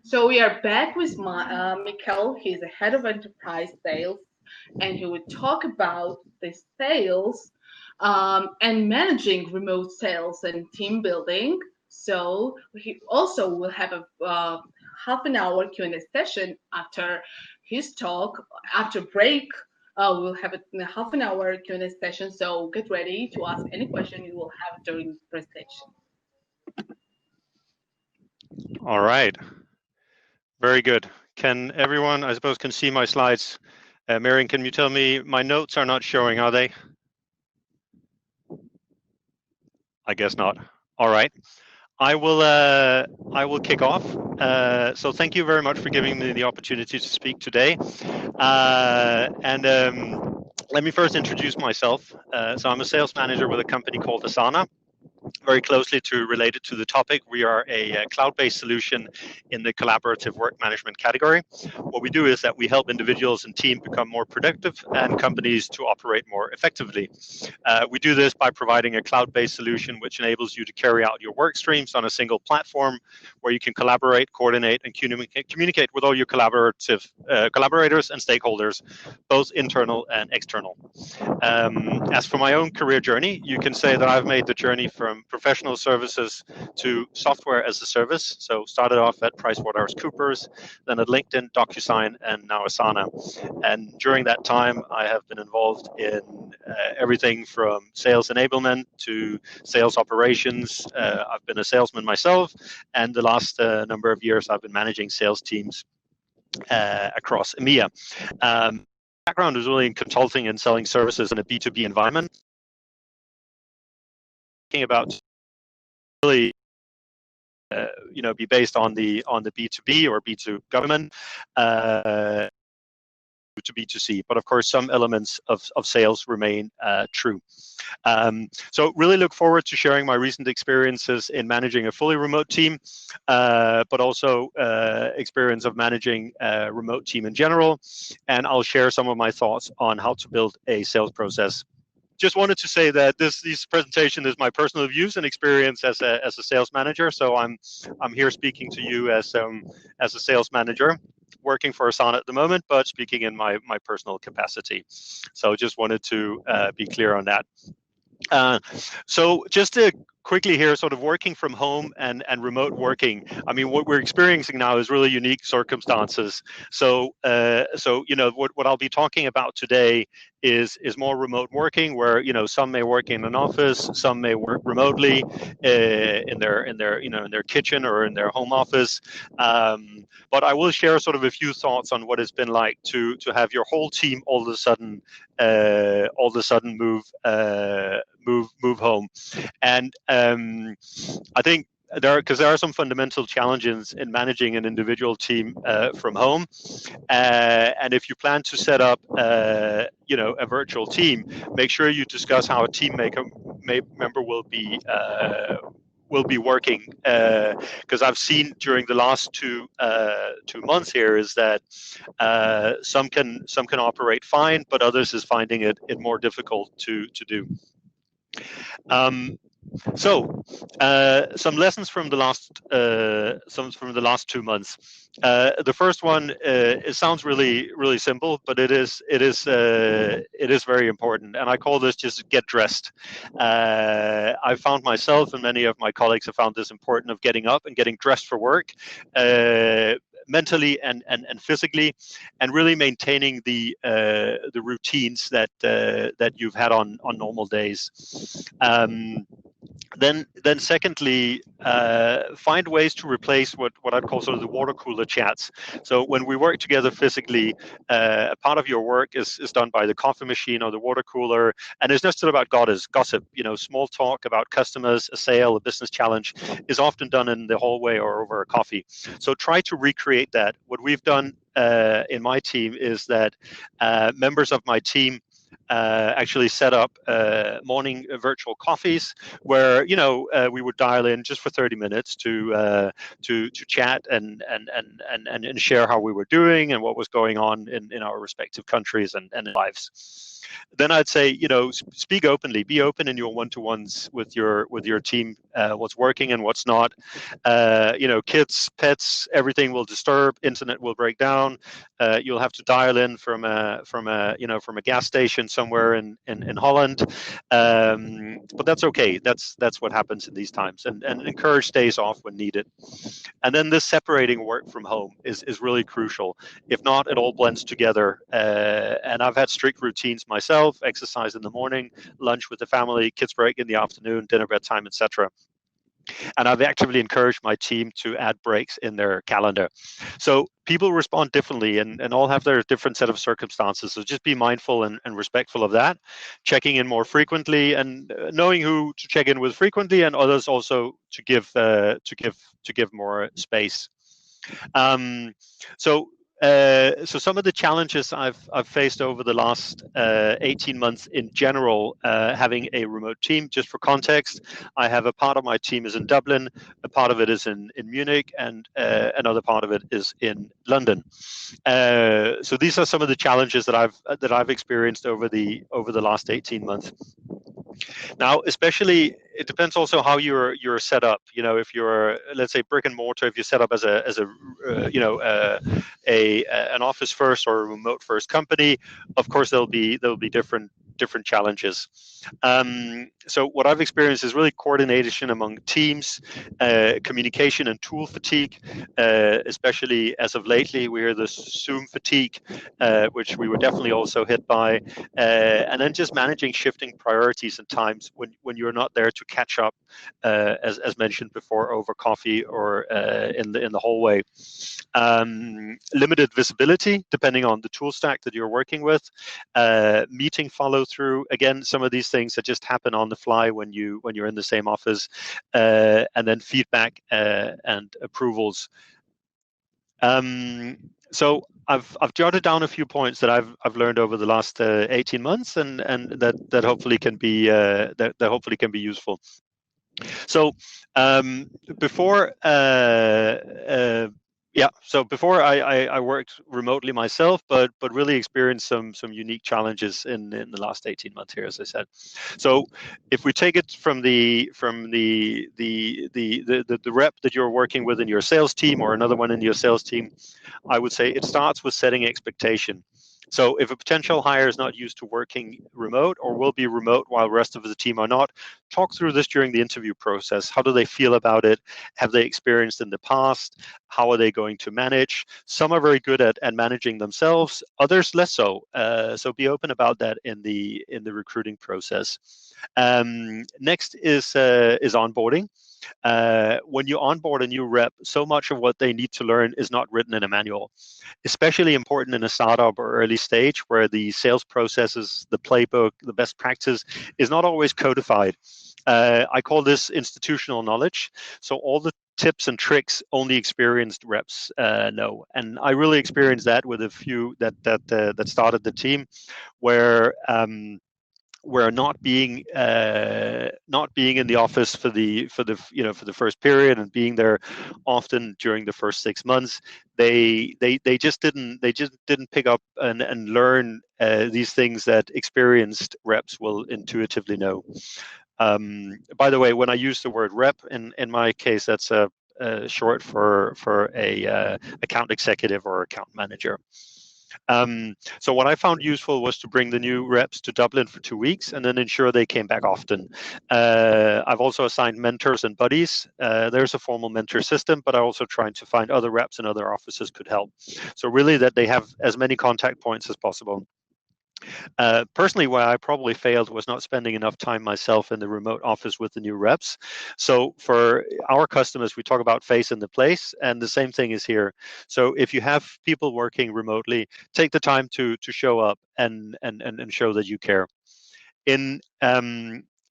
So we are back with Mikkel. He's the head of enterprise sales, and he will talk about the sales and managing remote sales and team building. So he also will have a half an hour Q&A session after his talk. After break, we'll have a half an hour Q&A session. So get ready to ask any question you will have during the presentation. All right. Very good. Can everyone, I suppose, can see my slides? Marion, can you tell me my notes are not showing, are they? I guess not. All right. I will kick off. So thank you very much for giving me the opportunity to speak today. Let me first introduce myself. So I'm a sales manager with a company called Asana. Very closely related to the topic, we are a cloud-based solution in the collaborative work management category. What we do is that we help individuals and teams become more productive and companies to operate more effectively. We do this by providing a cloud-based solution which enables you to carry out your work streams on a single platform where you can collaborate, coordinate, and communicate with all your collaborators and stakeholders, both internal and external. As for my own career journey, you can say that I've made the journey from professional services to software as a service. So started off at PricewaterhouseCoopers, then at LinkedIn, DocuSign, and now Asana. And during that time, I have been involved in everything from sales enablement to sales operations. I've been a salesman myself, and the last number of years, I've been managing sales teams across EMEA. Background is really in consulting and selling services in a B2B environment. Thinking about really be based on the B2B or B2 government to B2C, but of course some elements of sales remain true. So really look forward to sharing my recent experiences in managing a fully remote team, but also experience of managing a remote team in general, and I'll share some of my thoughts on how to build a sales process. Just wanted to say that this presentation is my personal views and experience as a sales manager. So I'm here speaking to you as a sales manager, working for Asana at the moment, but speaking in my personal capacity. So just wanted to be clear on that. So just to quickly here, sort of working from home and remote working. I mean, what we're experiencing now is really unique circumstances. So what I'll be talking about today is more remote working, where some may work in an office, some may work remotely in their kitchen or in their home office. But I will share sort of a few thoughts on what it's been like to have your whole team all of a sudden move home. And I think there are some fundamental challenges in managing an individual team from home, and if you plan to set up a virtual team, make sure you discuss how a team member will be working, because I've seen during the last 2 months here is that some can operate fine, but others is finding it more difficult to do. So some lessons from the last 2 months. The first one, it sounds really simple, but it is very important, and I call this just get dressed. I found myself and many of my colleagues have found this important, of getting up and getting dressed for work, mentally and physically, and really maintaining the routines that you've had on normal days. Then secondly, find ways to replace what I'd call sort of the water cooler chats. So when we work together physically, a part of your work is done by the coffee machine or the water cooler, and it's not still about gossip. Small talk about customers, a sale, a business challenge is often done in the hallway or over a coffee. So try to recreate that. What we've done in my team is that members of my team actually set up morning virtual coffees where we would dial in just for 30 minutes to chat and share how we were doing and what was going on in our respective countries and lives. then I'd say, speak openly, be open in your one-to-ones with your team, what's working and what's not. Kids, pets, everything will disturb, internet will break down. You'll have to dial in from a gas station somewhere in Holland. But that's okay. That's what happens in these times, and encourage days off when needed. And then this separating work from home is really crucial. If not, it all blends together. And I've had strict routines myself: exercise in the morning, lunch with the family, kids break in the afternoon, dinner, bedtime, etc. And I've actively encouraged my team to add breaks in their calendar. So people respond differently, and all have their different set of circumstances. So just be mindful and respectful of that. Checking in more frequently, and knowing who to check in with frequently, and others also to give more space. Um, so so some of the challenges I've faced over the last 18 months in general, having a remote team. Just for context, I have a part of my team is in Dublin, a part of it is in Munich, and another part of it is in London. So these are some of the challenges that I've experienced over the last 18 months. Now, especially, it depends also how you're set up. If you're, let's say, brick and mortar, if you're set up as an office first or a remote first company, of course there'll be different challenges. So what I've experienced is really coordination among teams, communication and tool fatigue, especially as of lately. We hear the Zoom fatigue, which we were definitely also hit by, and then just managing shifting priorities and times when you're not there to catch up, as mentioned before, over coffee or in the hallway. Limited visibility depending on the tool stack that you're working with. Meeting follow through, again, some of these things that just happen on the fly when you're in the same office, and then feedback and approvals. So I've jotted down a few points that I've learned over the last 18 months, and that hopefully can be that hopefully can be useful. So before so before I worked remotely myself, but really experienced some unique challenges in the last 18 months here, as I said. So if we take it from the rep that you're working with in your sales team, or another one in your sales team, I would say it starts with setting expectation. So if a potential hire is not used to working remote, or will be remote while the rest of the team are not, talk through this during the interview process. How do they feel about it? Have they experienced in the past? How are they going to manage? Some are very good at managing themselves, others less so. So be open about that in the recruiting process. Next is onboarding. When you onboard a new rep, so much of what they need to learn is not written in a manual. Especially important in a startup or early stage, where the sales processes, the playbook, the best practice is not always codified. I call this institutional knowledge. So all the tips and tricks only experienced reps know, and I really experienced that with a few that started the team, where not being in the office for the first period, and being there often during the first 6 months, they just didn't pick up and learn these things that experienced reps will intuitively know. By the way, when I use the word rep, in my case, that's short for a account executive or account manager. So what I found useful was to bring the new reps to Dublin for 2 weeks, and then ensure they came back often. I've also assigned mentors and buddies. There's a formal mentor system, but I also trying to find other reps and other offices could help. So really that they have as many contact points as possible. Personally, where I probably failed was not spending enough time myself in the remote office with the new reps. So for our customers, we talk about face in the place, and the same thing is here. So if you have people working remotely, take the time to show up and show that you care.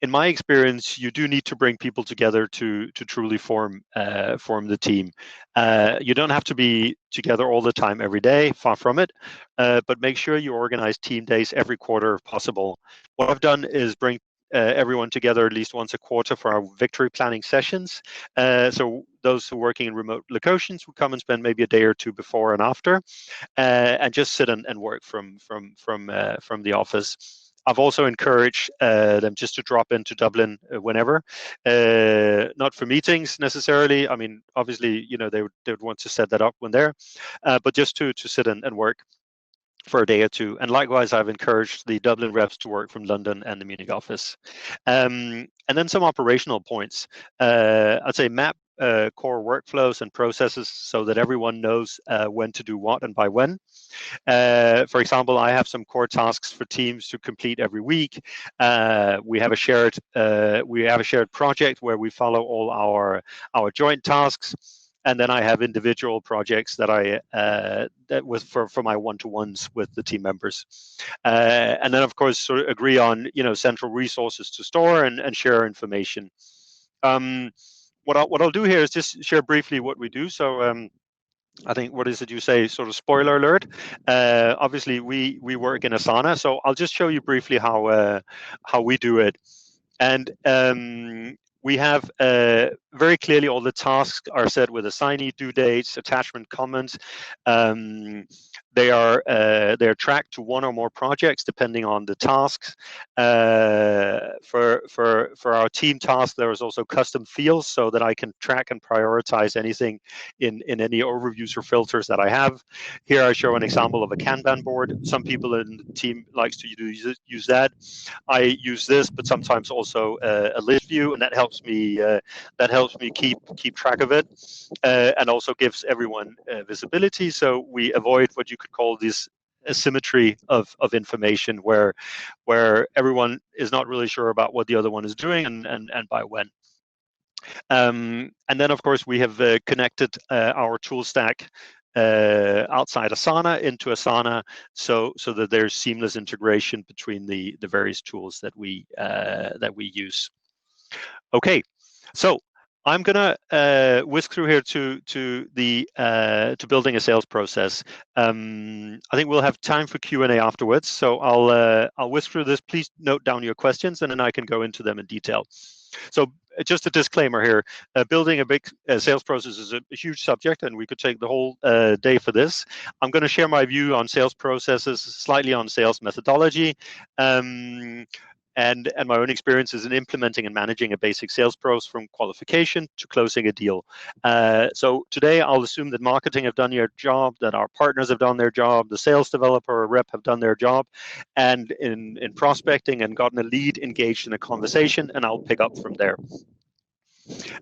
In my experience, you do need to bring people together to truly form the team. You don't have to be together all the time every day, far from it, but make sure you organize team days every quarter if possible. What I've done is bring everyone together at least once a quarter for our victory planning sessions. So those who are working in remote locations will come and spend maybe a day or two before and after, and just sit and work from the office. I've also encouraged them just to drop into Dublin whenever, not for meetings necessarily. I mean, obviously, they would want to set that up when they're, but just to sit and work for a day or two. And likewise, I've encouraged the Dublin reps to work from London and the Munich office. And then some operational points. I'd say map core workflows and processes so that everyone knows when to do what and by when. For example, I have some core tasks for teams to complete every week. We have a shared project where we follow all our joint tasks. And then I have individual projects that that was for my one-to-ones with the team members, and then of course sort of agree on central resources to store and share information. What I'll do here is just share briefly what we do. So I think, what is it you say, sort of spoiler alert. Obviously, we work in Asana, so I'll just show you briefly how we do it. And we have very clearly all the tasks are set with assignee due dates, attachment comments. They're tracked to one or more projects depending on the tasks. For our team tasks, there is also custom fields so that I can track and prioritize anything in any overviews or filters that I have. Here I show an example of a Kanban board. Some people in the team likes to use that. I use this, but sometimes also a list view, and that helps me keep track of it, and also gives everyone visibility. So we avoid what you could call this asymmetry of information, where everyone is not really sure about what the other one is doing and by when. And then, of course, we have connected our tool stack outside Asana into Asana, so that there's seamless integration between the various tools that we use. Okay, so I'm gonna whisk through here to building a sales process. I think we'll have time for Q&A afterwards, so I'll whisk through this. Please note down your questions, and then I can go into them in detail. So just a disclaimer here, building a big sales process is a huge subject, and we could take the whole day for this. I'm going to share my view on sales processes, slightly on sales methodology, and my own experiences in implementing and managing a basic sales process from qualification to closing a deal. So today I'll assume that marketing have done their job, that our partners have done their job, the sales developer or rep have done their job, and in prospecting and gotten a lead engaged in a conversation, and I'll pick up from there.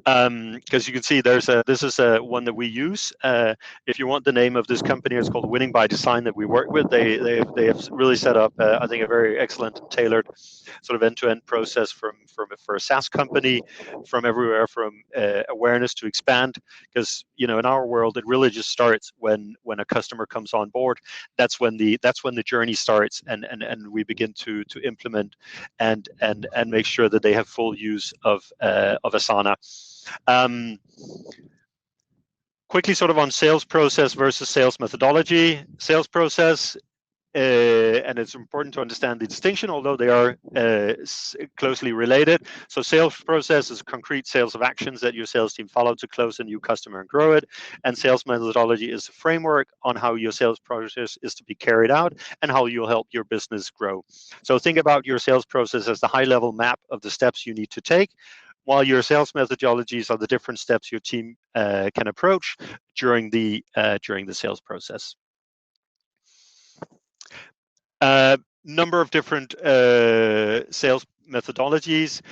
Because you can see this is one that we use. If you want the name of this company, it's called Winning by Design that we work with. They have really set up, I think, a very excellent and tailored sort of end-to-end process for a SaaS company, from everywhere from awareness to expand. Because in our world, it really just starts when a customer comes on board. That's when the journey starts, and we begin to implement and make sure that they have full use of Asana. Quickly, sort of on sales process versus sales methodology. Sales process, and it's important to understand the distinction, although they are closely related. So sales process is concrete sales of actions that your sales team follow to close a new customer and grow it. And sales methodology is a framework on how your sales process is to be carried out and how you'll help your business grow. So think about your sales process as the high-level map of the steps you need to take, while your sales methodologies are the different steps your team can approach during the sales process. Number of different sales methodologies.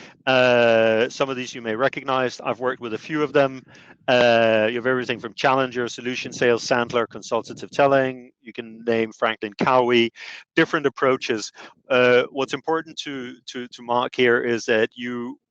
Some of these you may recognize. I've worked with a few of them. You have everything from Challenger, Solution Sales, Sandler, Consultative Telling. You can name Franklin Covey. Different approaches. What's important to mark here is that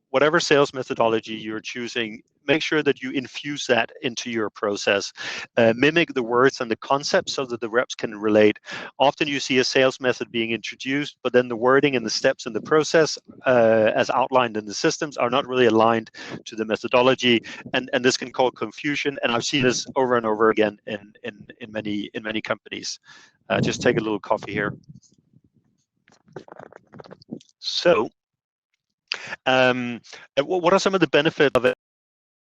whatever sales methodology you're choosing, make sure that you infuse that into your process. Mimic the words and the concepts so that the reps can relate. Often you see a sales method being introduced, but then the wording and the steps in the process, as outlined in the systems, are not really aligned to the methodology, and this can cause confusion. And I've seen this over and over again in many companies. Just take a little coffee here. So, what are some of the benefits of a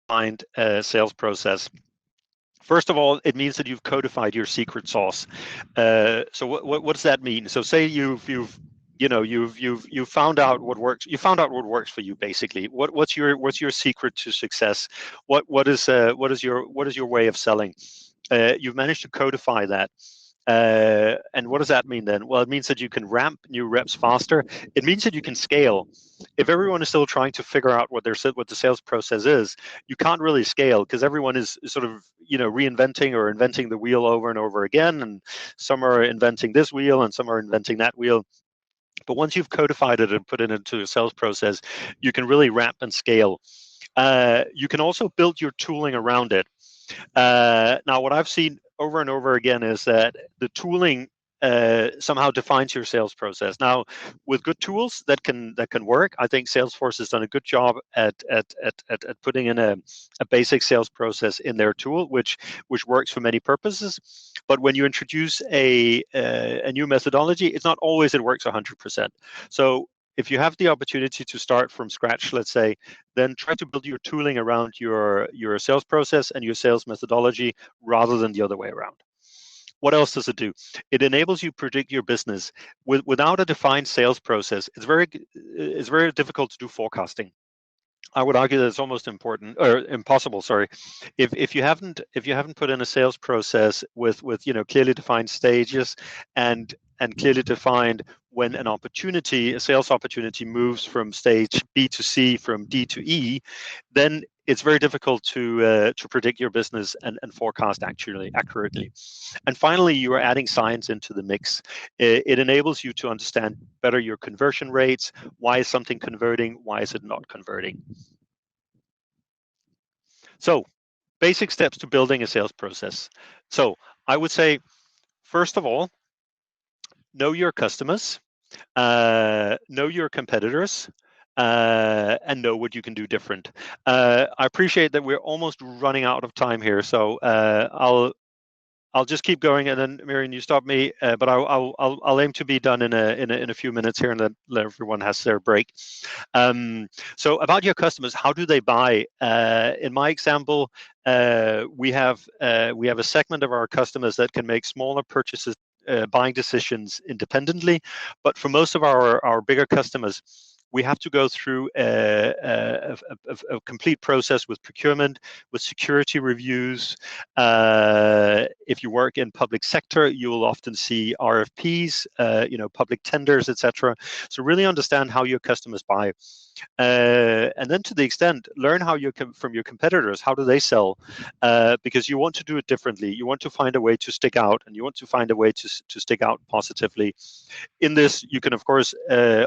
defined sales process? First of all, it means that you've codified your secret sauce. So what does that mean? So say you've you've found out what works. You found out what works for you, basically. What's your secret to success? What is your way of selling? You've managed to codify that. And what does that mean then? Well, it means that you can ramp new reps faster. It means that you can scale. If everyone is still trying to figure out what the sales process is, you can't really scale because everyone is sort of reinventing or inventing the wheel over and over again, and some are inventing this wheel and some are inventing that wheel. But once you've codified it and put it into a sales process, you can really ramp and scale. You can also build your tooling around it. Now, what I've seen over and over again is that the tooling somehow defines your sales process. Now, with good tools that can work, I think Salesforce has done a good job at putting in a basic sales process in their tool, which works for many purposes. But when you introduce a new methodology, it's not always it works 100%. So if you have the opportunity to start from scratch, let's say, then try to build your tooling around your sales process and your sales methodology rather than the other way around. What else does it do? It enables you to predict your business. Without a defined sales process, it's very difficult to do forecasting. I would argue that it's almost important or impossible. Sorry, if you haven't put in a sales process with clearly defined stages and clearly defined when a sales opportunity moves from stage B to C, from D to E, then it's very difficult to predict your business and forecast accurately. And finally, you are adding science into the mix. It enables you to understand better your conversion rates. Why is something converting? Why is it not converting? So, basic steps to building a sales process. So, I would say, first of all, know your customers, know your competitors, and know what you can do different. I appreciate that we're almost running out of time here, so I'll just keep going, and then Miriam, you stop me. But I'll aim to be done in a few minutes here, and then everyone has their break. So about your customers, how do they buy? In my example, we have a segment of our customers that can make smaller purchases, buying decisions independently, but for most of our bigger customers, we have to go through a complete process with procurement, with security reviews. If you work in public sector, you will often see RFPs, public tenders, etc. So really understand how your customers buy. And then to the extent, learn from your competitors, how do they sell? Because you want to do it differently. You want to find a way to stick out, and you want to find a way to stick out positively. In this, you can of course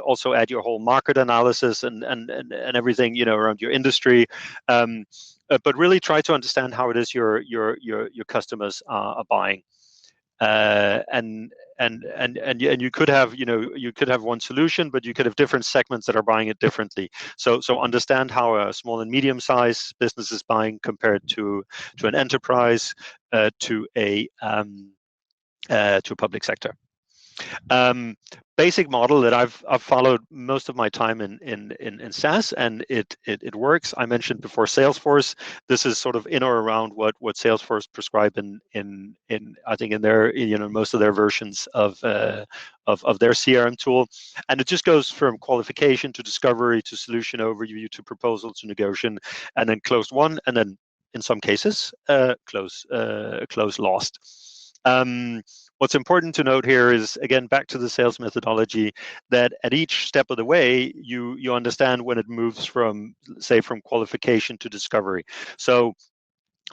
also add your whole market analysis and everything around your industry. But really try to understand how it is your customers are buying. And you could have one solution, but you could have different segments that are buying it differently. So understand how a small and medium sized business is buying compared to an enterprise, to a public sector. Basic model that I've followed most of my time in SaaS, and it works. I mentioned before Salesforce. This is sort of in or around what Salesforce prescribe in I think in their most of their versions of their CRM tool, and it just goes from qualification to discovery to solution overview to proposal to negotiation, and then closed won, and then in some cases close lost. What's important to note here is, again, back to the sales methodology, that at each step of the way, you understand when it moves from qualification to discovery. So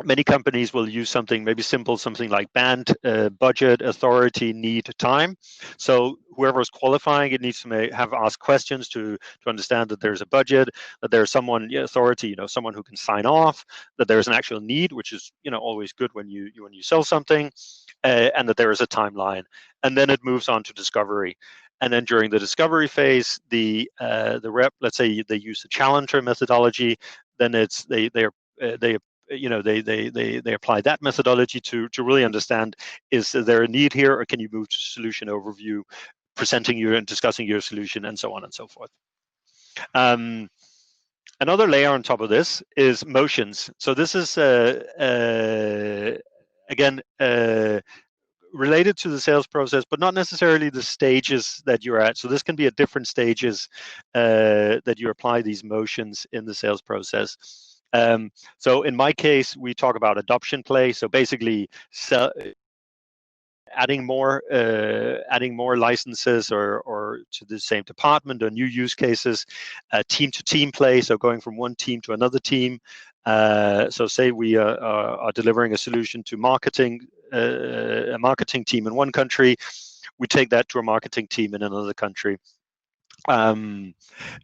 many companies will use something maybe simple, something like band, budget, authority, need, time. So whoever is qualifying it needs to have asked questions to understand that there's a budget, that there's someone, authority, someone who can sign off, that there's an actual need, which is always good when you sell something, and that there is a timeline. And then it moves on to discovery. And then during the discovery phase, the rep, let's say they use the challenger methodology, then they apply that methodology to really understand, is there a need here, or can you move to solution overview, presenting you and discussing your solution, and so on and so forth. Another layer on top of this is motions. So this is again related to the sales process, but not necessarily the stages that you're at. So this can be at different stages that you apply these motions in the sales process. So in my case, we talk about adoption play. So basically, adding more licenses or to the same department or new use cases, team to team play, so going from one team to another team. So say we are delivering a solution to a marketing team in one country, we take that to a marketing team in another country.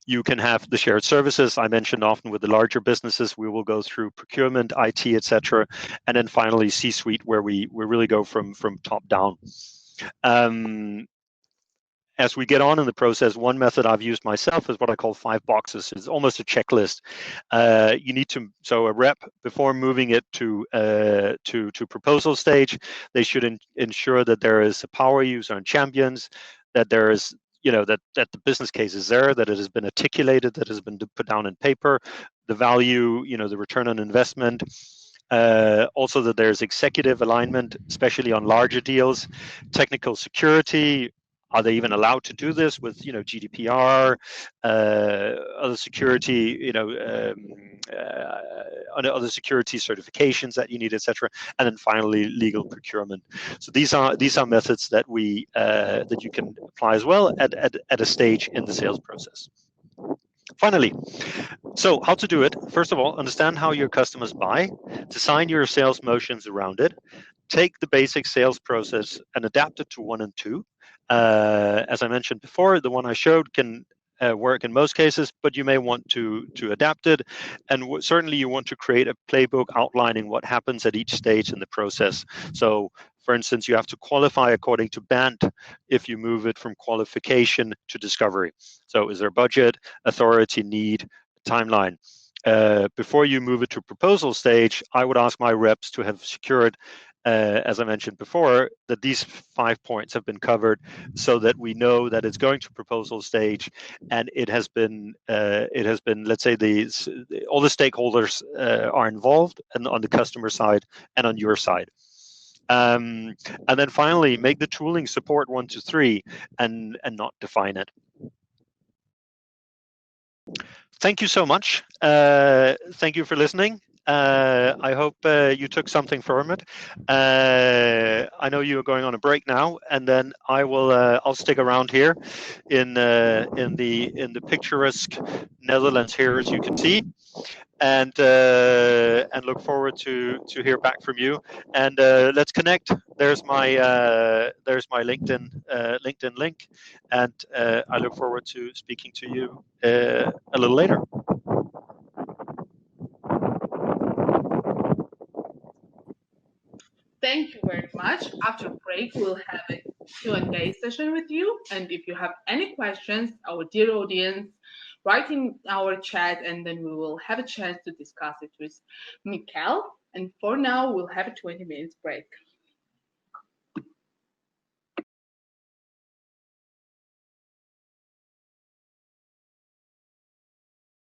You can have the shared services. I mentioned often with the larger businesses, we will go through procurement, IT, etc., and then finally C-suite, where we really go from top down. As we get on in the process, one method I've used myself is what I call 5 boxes. It's almost a checklist. You need to, so a rep, before moving it to proposal stage, they should ensure that there is a power user and champions, that there is, that the business case is there, that it has been articulated, that has been put down in paper, the value, the return on investment. Also that there's executive alignment, especially on larger deals, technical security. Are they even allowed to do this with, GDPR, other security, other security certifications that you need, etc. And then finally, legal procurement. So these are methods that that you can apply as well at a stage in the sales process. Finally, so how to do it? First of all, understand how your customers buy, design your sales motions around it, take the basic sales process and adapt it to 1 and 2. As I mentioned before, the one I showed can work in most cases, but you may want to adapt it. And certainly you want to create a playbook outlining what happens at each stage in the process. So for instance, you have to qualify according to BANT if you move it from qualification to discovery. So is there budget, authority, need, timeline? Before you move it to proposal stage, I would ask my reps to have secured, as I mentioned before, that these 5 points have been covered, so that we know that it's going to proposal stage, and it has been, let's say, all the stakeholders are involved, and on the customer side and on your side. And then finally, make the tooling support 1 to 3, and not define it. Thank you so much. Thank you for listening. I hope you took something from it. I know you are going on a break now, and then I'll stick around here in the picturesque Netherlands here, as you can see, and look forward to hear back from you. And let's connect. There's my LinkedIn link, and I look forward to speaking to you a little later. Thank you very much. After break, we'll have a Q&A session with you. And if you have any questions, our dear audience, write in our chat, and then we will have a chance to discuss it with Mikkel. And for now, we'll have a 20 minutes break.